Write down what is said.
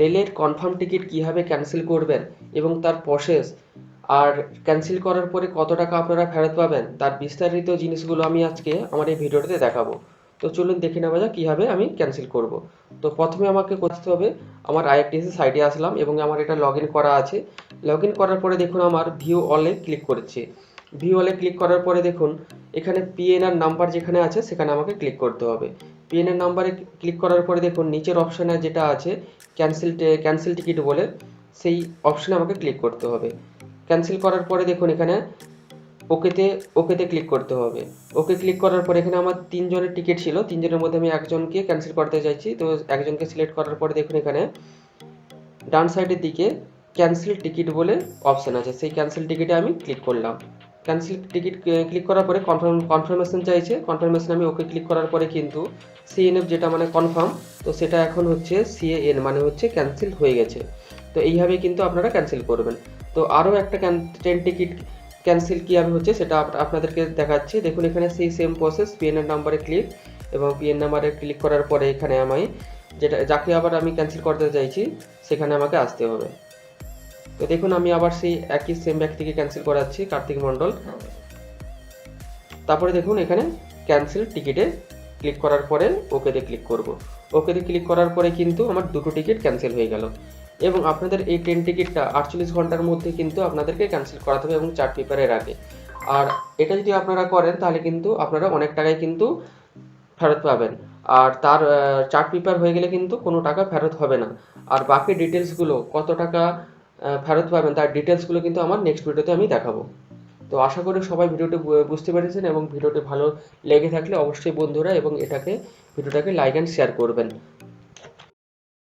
রেলের confirm ticket কীভাবে cancel করবেন এবং তার প্রসেস আর ক্যান্সেল করার পরে কত টাকা আপনারা ফেরত পাবেন তার বিস্তারিত জিনিসগুলো আমি আজকে আমার এই ভিডিওটাতে দেখাবো। তো চলুন দেখে নেওয়া যাক কীভাবে আমি ক্যান্সেল করব। তো প্রথমে আমাকে করতে হবে, আমার আইআরটিসি সাইটে আসলাম এবং আমার এটা লগ ইন করা আছে। লগ ইন করার পরে দেখুন আমার ভিউ অলে ক্লিক করেছি। ভিউ অলে ক্লিক করার পরে দেখুন এখানে পিএনআর নাম্বার যেখানে আছে সেখানে আমাকে ক্লিক করতে হবে। পিএনআর নাম্বারে ক্লিক করার পরে দেখুন নিচের অপশানে যেটা আছে ক্যান্সেল টিকিট বলে, সেই অপশানে আমাকে ক্লিক করতে হবে। ক্যান্সেল করার পরে দেখুন এখানে ওকেতে ওকেতে ক্লিক করতে হবে। ওকে ক্লিক করার পরে এখানে আমার 3 জনের টিকিট ছিল, 3 জনের মধ্যে আমি একজনকে ক্যান্সেল করতে চাইছি। তো একজনকে সিলেক্ট করার পরে দেখুন এখানে ডান সাইডের দিকে ক্যান্সেল টিকিট বলে অপশান আছে, সেই ক্যান্সেল টিকিটে আমি ক্লিক করলাম। ক্যান্সেল টিকিট ক্লিক করার পরে কনফার্মেশন চাইছে। কনফার্মেশন আমি ওকে ক্লিক করার পরে কিন্তু সিএনএফ যেটা মানে কনফার্ম, তো সেটা এখন হচ্ছে সিএএন মানে হচ্ছে ক্যান্সেল হয়ে গেছে। তো এইভাবে কিন্তু আপনারা ক্যান্সেল করবেন। তো আরও একটা ট্রেন টিকিট ক্যান্সেল কীভাবে হচ্ছে সেটা আপনাদেরকে দেখাচ্ছি। দেখুন এখানে সেই সেম প্রসেস, পিএনআর নাম্বারে ক্লিক এবং পিএন নাম্বারে ক্লিক করার পরে এখানে আমি যাকে আবার আমি ক্যান্সেল করতে চাইছি সেখানে আমাকে আসতে হবে। তো দেখুন আমি আবার সেই একই সেম ব্যক্তিকে ক্যান্সেল করাচ্ছি, কার্তিক মণ্ডল। তারপরে দেখুন এখানে ক্যান্সেল টিকিটে ক্লিক করার পরে ওকেতে ক্লিক করব। ওকেতে ক্লিক করার পরে কিন্তু আমার দুটো টিকিট ক্যান্সেল হয়ে গেল। এবং আপনাদের এই ট্রেন টিকিটটা 48 ঘন্টার মধ্যে কিন্তু আপনাদেরকে ক্যান্সেল করাতে হবে এবং চার্ট পেপারের আগে। আর এটা যদি আপনারা করেন তাহলে কিন্তু আপনারা অনেক টাকায় কিন্তু ফেরত পাবেন। আর তার চার্ট পেপার হয়ে গেলে কিন্তু কোনো টাকা ফেরত হবে না। আর বাকি ডিটেলসগুলো কত টাকা ফেরত পাবেন তার ডিটেলসগুলো কিন্তু আমার নেক্সট ভিডিওতে আমি দেখাবো। তো আশা করি সবাই ভিডিওটি বুঝতে পেরেছেন এবং ভিডিওটি ভালো লেগে থাকলে অবশ্যই বন্ধুরা এবং ভিডিওটাকে লাইক অ্যান্ড শেয়ার করবেন।